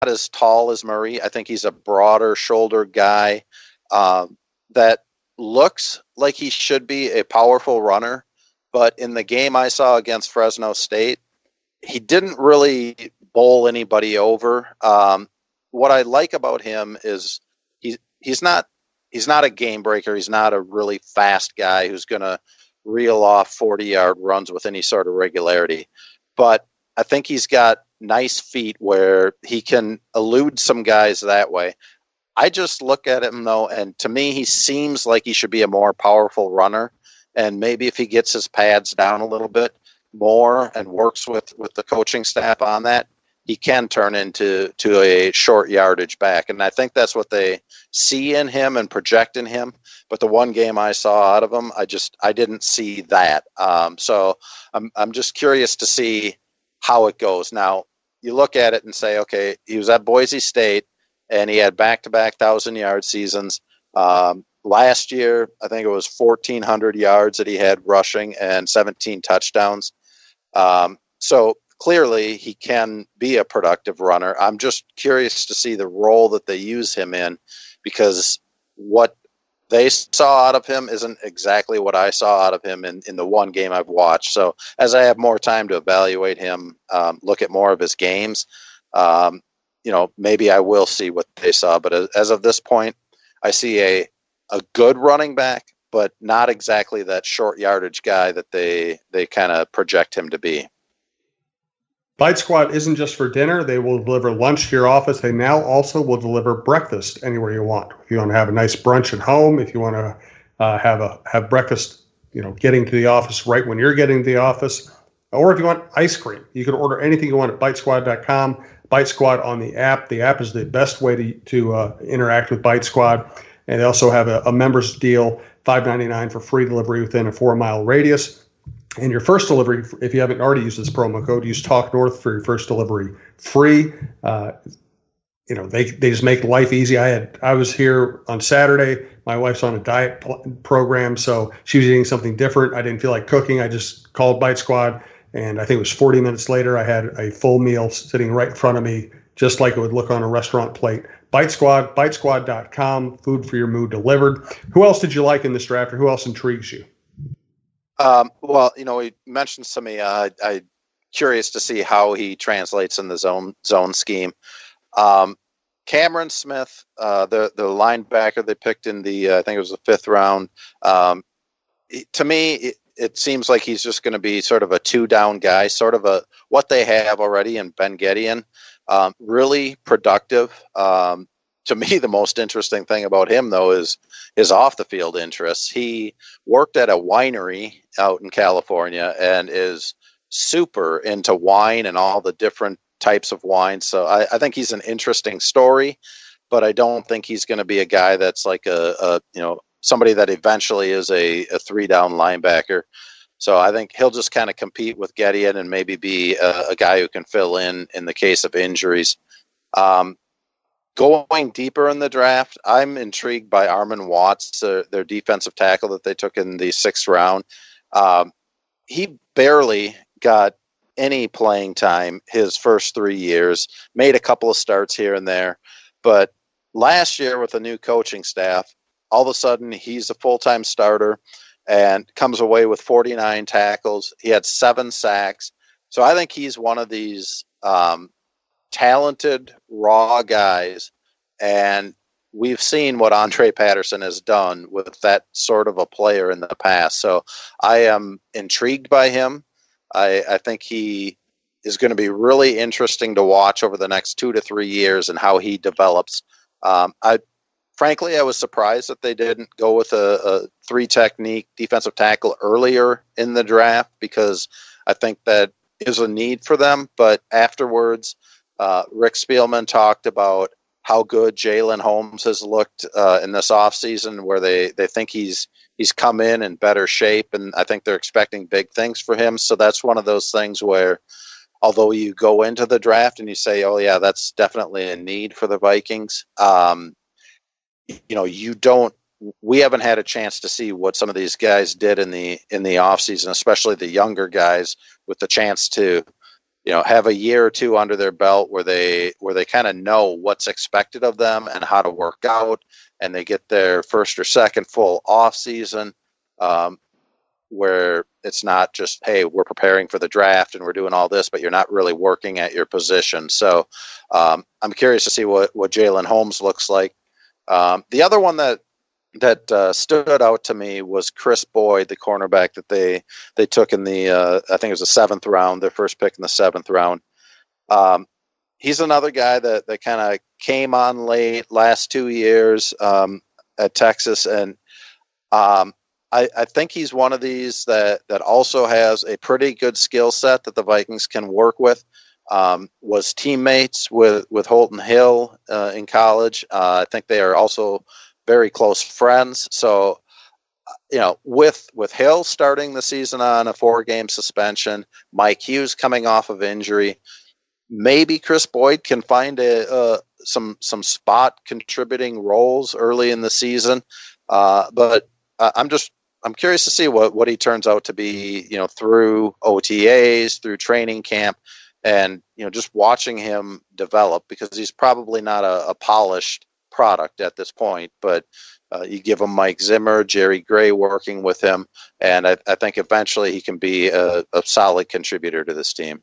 as tall as Murray. I think he's a broader shouldered guy that looks like he should be a powerful runner. But in the game I saw against Fresno State, he didn't really bowl anybody over. What I like about him is he's not a game breaker. He's not a really fast guy who's going to reel off 40-yard runs with any sort of regularity. But I think he's got nice feet where he can elude some guys that way. I just look at him, though, and to me, he seems like he should be a more powerful runner. And maybe if he gets his pads down a little bit more and works with the coaching staff on that, he can turn into a short yardage back. And I think that's what they see in him and project in him. But the one game I saw out of him, I didn't see that. So I'm just curious to see how it goes. Now, you look at it and say, okay, he was at Boise State, and he had back-to-back 1,000-yard seasons. Last year, I think it was 1,400 yards that he had rushing and 17 touchdowns. So clearly he can be a productive runner. I'm just curious to see the role that they use him in, because what they saw out of him isn't exactly what I saw out of him in the one game I've watched. So as I have more time to evaluate him, look at more of his games, maybe I will see what they saw. But as of this point, I see a good running back, but not exactly that short yardage guy that they kind of project him to be. Bite Squad isn't just for dinner. They will deliver lunch to your office. They now also will deliver breakfast anywhere you want. If you want to have a nice brunch at home, if you want to have breakfast, getting to the office right when you're getting to the office, or if you want ice cream, you can order anything you want at bitesquad.com. Bite Squad on the app. The app is the best way to interact with Bite Squad. And they also have a members deal, $5.99 for free delivery within a 4-mile radius. And your first delivery, if you haven't already used this promo code, use TALKNORTH for your first delivery free. They just make life easy. I was here on Saturday. My wife's on a diet program, so she was eating something different. I didn't feel like cooking. I just called Bite Squad, and I think it was 40 minutes later, I had a full meal sitting right in front of me, just like it would look on a restaurant plate. Bite Squad, bitesquad.com, food for your mood delivered. Who else did you like in this draft, or who else intrigues you? We mentioned Samia. I'm curious to see how he translates in the zone scheme. Cameron Smith, the linebacker they picked in I think it was the 5th round. To me, it seems like he's just going to be sort of a 2-down guy, sort of what they have already in Ben Gedeon. Really productive. To me, the most interesting thing about him, though, is his off-the-field interests. He worked at a winery out in California and is super into wine and all the different types of wine. So I think he's an interesting story, but I don't think he's going to be a guy that's like somebody that eventually is a 3-down linebacker. So I think he'll just kind of compete with Gedeon and maybe be a guy who can fill in the case of injuries. Going deeper in the draft, I'm intrigued by Armon Watts, their defensive tackle that they took in the 6th round. He barely got any playing time his first 3 years, made a couple of starts here and there. But last year with a new coaching staff, all of a sudden he's a full-time starter and comes away with 49 tackles. He had 7 sacks. So I think he's one of these talented, raw guys. And we've seen what Andre Patterson has done with that sort of a player in the past. So I am intrigued by him. I think he is going to be really interesting to watch over the next 2 to 3 years and how he develops. Frankly, I was surprised that they didn't go with a 3-technique defensive tackle earlier in the draft, because I think that is a need for them. But afterwards, Rick Spielman talked about how good Jalen Holmes has looked in this offseason, where they think he's come in better shape, and I think they're expecting big things for him. So that's one of those things where, although you go into the draft and you say, oh yeah, that's definitely a need for the Vikings, we haven't had a chance to see what some of these guys did in the offseason, especially the younger guys, with the chance to have a year or two under their belt where they kind of know what's expected of them and how to work out, and they get their first or second full off season, where it's not just, hey, we're preparing for the draft and we're doing all this, but you're not really working at your position. So I'm curious to see what Jalen Holmes looks like. The other one that stood out to me was Chris Boyd, the cornerback that they took in the I think it was the 7th round, their first pick in the 7th round. He's another guy that kind of came on late last 2 years at Texas, and I think he's one of these that also has a pretty good skill set that the Vikings can work with. Was teammates with Holton Hill in college. I think they are also very close friends. So, with Hill starting the season on a 4-game suspension, Mike Hughes coming off of injury, maybe Chris Boyd can find some spot contributing roles early in the season. But I'm curious to see what he turns out to be, through OTAs, through training camp, and just watching him develop, because he's probably not a polished product at this point, but you give him Mike Zimmer, Jerry Gray working with him, and I think eventually he can be a solid contributor to this team.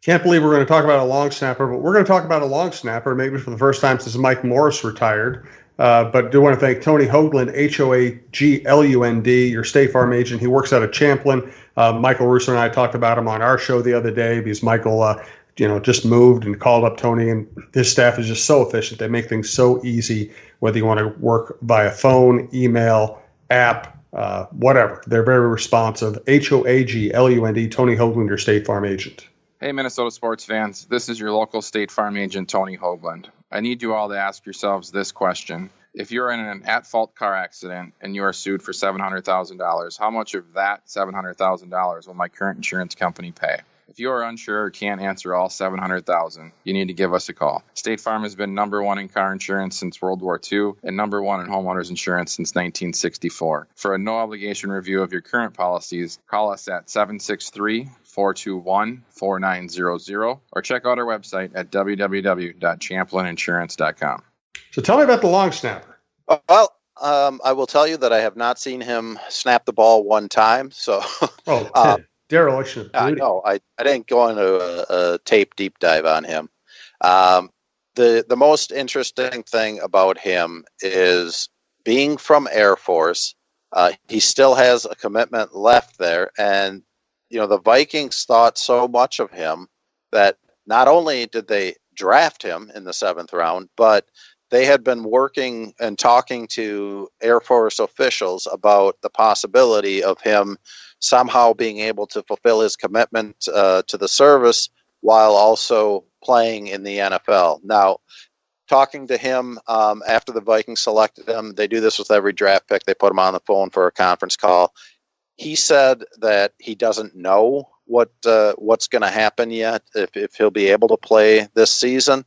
Can't believe we're going to talk about a long snapper, but we're going to talk about a long snapper maybe for the first time since Mike Morris retired. But do want to thank Tony Hoaglund, Hoaglund, your State Farm agent. He works out of Champlin. Michael Russo and I talked about him on our show the other day because Michael just moved and called up Tony, and his staff is just so efficient. They make things so easy, whether you want to work via phone, email, app, whatever. They're very responsive. Hoaglund, Tony Hoaglund, your State Farm agent. Hey, Minnesota sports fans. This is your local State Farm agent, Tony Hoaglund. I need you all to ask yourselves this question. If you're in an at-fault car accident and you are sued for $700,000, how much of that $700,000 will my current insurance company pay? If you are unsure or can't answer all $700,000, you need to give us a call. State Farm has been number one in car insurance since World War II and number one in homeowners insurance since 1964. For a no-obligation review of your current policies, call us at 763-421-4900 or check out our website at www.champlininsurance.com. So tell me about the long snapper. Well, I will tell you that I have not seen him snap the ball one time. So, dereliction of duty. No, I didn't go into a tape deep dive on him. The most interesting thing about him is being from Air Force. He still has a commitment left there, and the Vikings thought so much of him that not only did they draft him in the 7th round, but they had been working and talking to Air Force officials about the possibility of him somehow being able to fulfill his commitment to the service while also playing in the NFL. Now, talking to him after the Vikings selected him, they do this with every draft pick. They put him on the phone for a conference call. He said that he doesn't know what's going to happen yet, if he'll be able to play this season,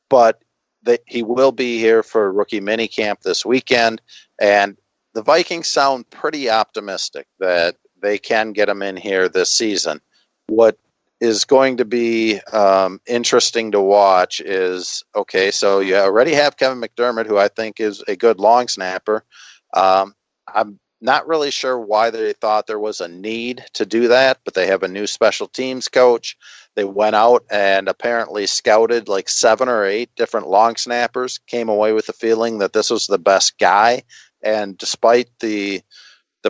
but that he will be here for rookie minicamp this weekend, and the Vikings sound pretty optimistic that they can get him in here this season. What is going to be interesting to watch is, okay, so you already have Kevin McDermott, who I think is a good long snapper. I'm not really sure why they thought there was a need to do that, but they have a new special teams coach. They went out and apparently scouted like 7 or 8 different long snappers, came away with the feeling that this was the best guy. And despite the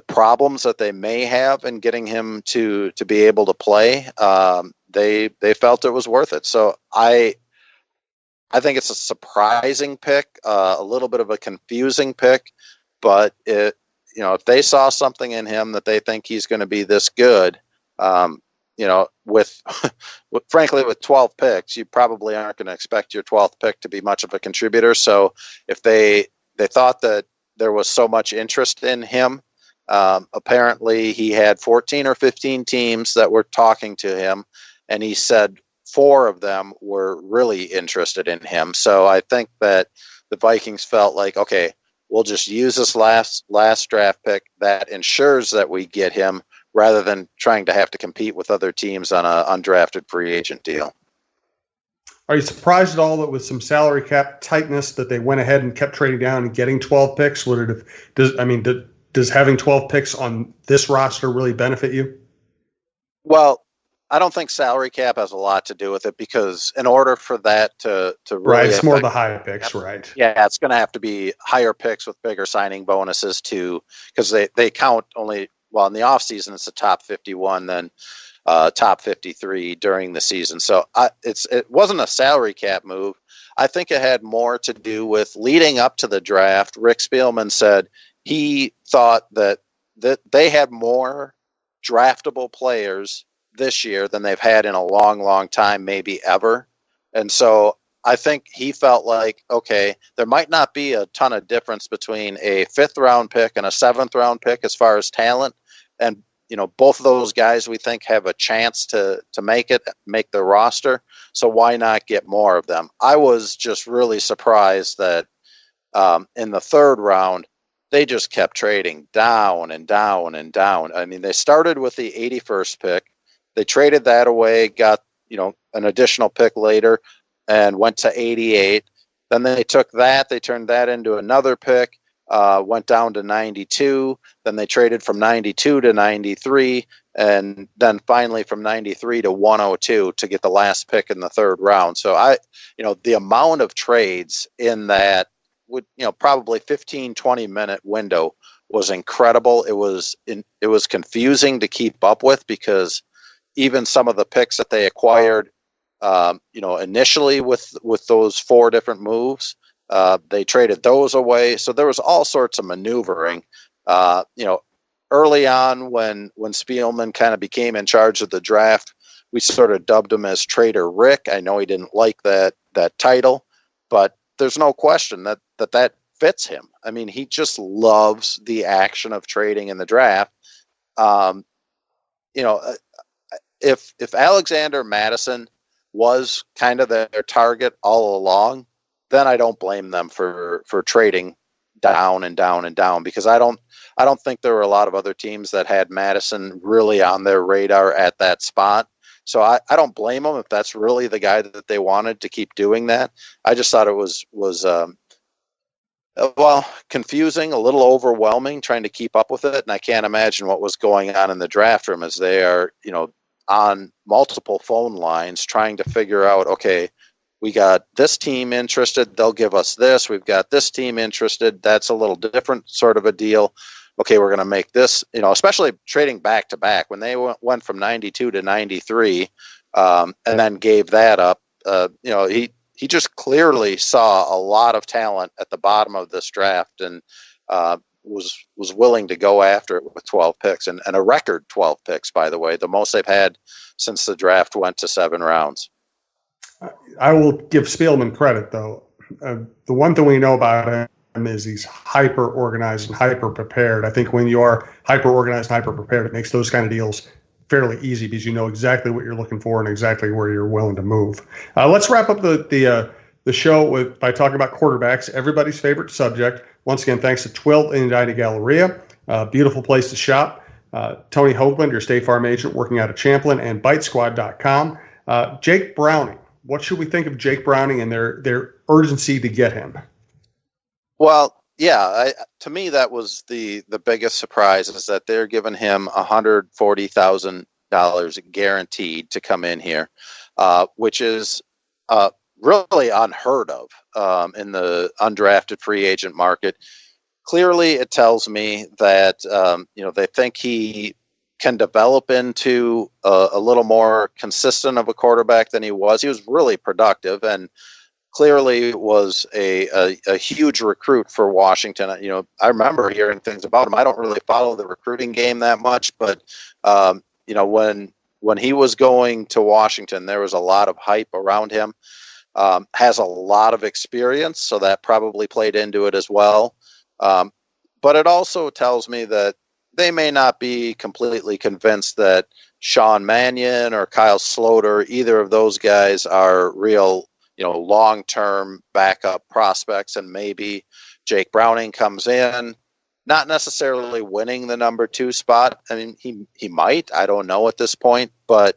problems that they may have in getting him to be able to play, they felt it was worth it. So I think it's a surprising pick, a little bit of a confusing pick, but if they saw something in him that they think he's going to be this good, with frankly, with 12 picks, you probably aren't going to expect your 12th pick to be much of a contributor. So if they thought that there was so much interest in him, apparently he had 14 or 15 teams that were talking to him, and he said 4 of them were really interested in him. So I think that the Vikings felt like, okay, we'll just use this last draft pick. That ensures that we get him rather than trying to have to compete with other teams on an undrafted free agent deal. Are you surprised at all that with some salary cap tightness that they went ahead and kept trading down and getting 12 picks? Would it have, does having 12 picks on this roster really benefit you? Well, I don't think salary cap has a lot to do with it, because in order for that to really right, it's more the high picks, right? Yeah, it's going to have to be higher picks with bigger signing bonuses too, because they count only, well, in the offseason it's the top 51, then top 53 during the season. So it wasn't a salary cap move. I think it had more to do with leading up to the draft. Rick Spielman said he thought that they had more draftable players this year than they've had in a long, long time, maybe ever. And so I think he felt like, okay, there might not be a ton of difference between a 5th round pick and a 7th round pick as far as talent. And, both of those guys we think have a chance to make the roster. So why not get more of them? I was just really surprised that in the 3rd round, they just kept trading down and down and down. I mean, they started with the 81st pick. They traded that away, got, an additional pick later, and went to 88. Then they took that, they turned that into another pick, went down to 92. Then they traded from 92 to 93, and then finally from 93 to 102 to get the last pick in the 3rd round. So the amount of trades in that would, probably 15, 20-minute window was incredible. It was confusing to keep up with, because even some of the picks that they acquired, initially with those 4 different moves, they traded those away. So there was all sorts of maneuvering. Early on when Spielman kind of became in charge of the draft, we sort of dubbed him as Trader Rick. I know he didn't like that title, but there's no question that fits him. I mean, he just loves the action of trading in the draft. If Alexander Mattison was kind of their target all along, then I don't blame them for trading down and down and down, because I don't think there were a lot of other teams that had Mattison really on their radar at that spot. So I don't blame them if that's really the guy that they wanted to keep doing that. I just thought it was confusing, a little overwhelming trying to keep up with it. And I can't imagine what was going on in the draft room as they are, on multiple phone lines trying to figure out, okay, we got this team interested, they'll give us this. We've got this team interested, that's a little different sort of a deal. Okay, we're going to make this, especially trading back to back when they went from 92 to 93, and then gave that up. He just clearly saw a lot of talent at the bottom of this draft, and was willing to go after it with 12 picks and a record 12 picks, by the way, the most they've had since the draft went to 7 rounds. I will give Spielman credit, though. The one thing we know about him is he's hyper organized and hyper prepared. I think when you are hyper organized and hyper prepared, it makes those kind of deals fairly easy, because you know exactly what you're looking for and exactly where you're willing to move. Let's wrap up the show by talking about quarterbacks, everybody's favorite subject. Once again, thanks to Twill in Edina Galleria, beautiful place to shop. Tony Hoaglund, your State Farm agent, working out of Champlin, and Bitesquad.com. Jake Browning. What should we think of Jake Browning and their urgency to get him? Well, yeah, to me that was the biggest surprise, is that they're giving him $140,000 guaranteed to come in here, which is really unheard of in the undrafted free agent market. Clearly, it tells me that they think he can develop into a little more consistent of a quarterback than he was. He was really productive and clearly was a huge recruit for Washington. I remember hearing things about him. I don't really follow the recruiting game that much, but when he was going to Washington, there was a lot of hype around him. Has a lot of experience, so that probably played into it as well. But it also tells me that they may not be completely convinced that Sean Mannion or Kyle Sloter, either of those guys, are real, long-term backup prospects. And maybe Jake Browning comes in, not necessarily winning the number 2 spot. I mean, he might. I don't know at this point, but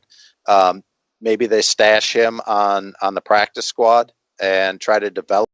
maybe they stash him on the practice squad and try to develop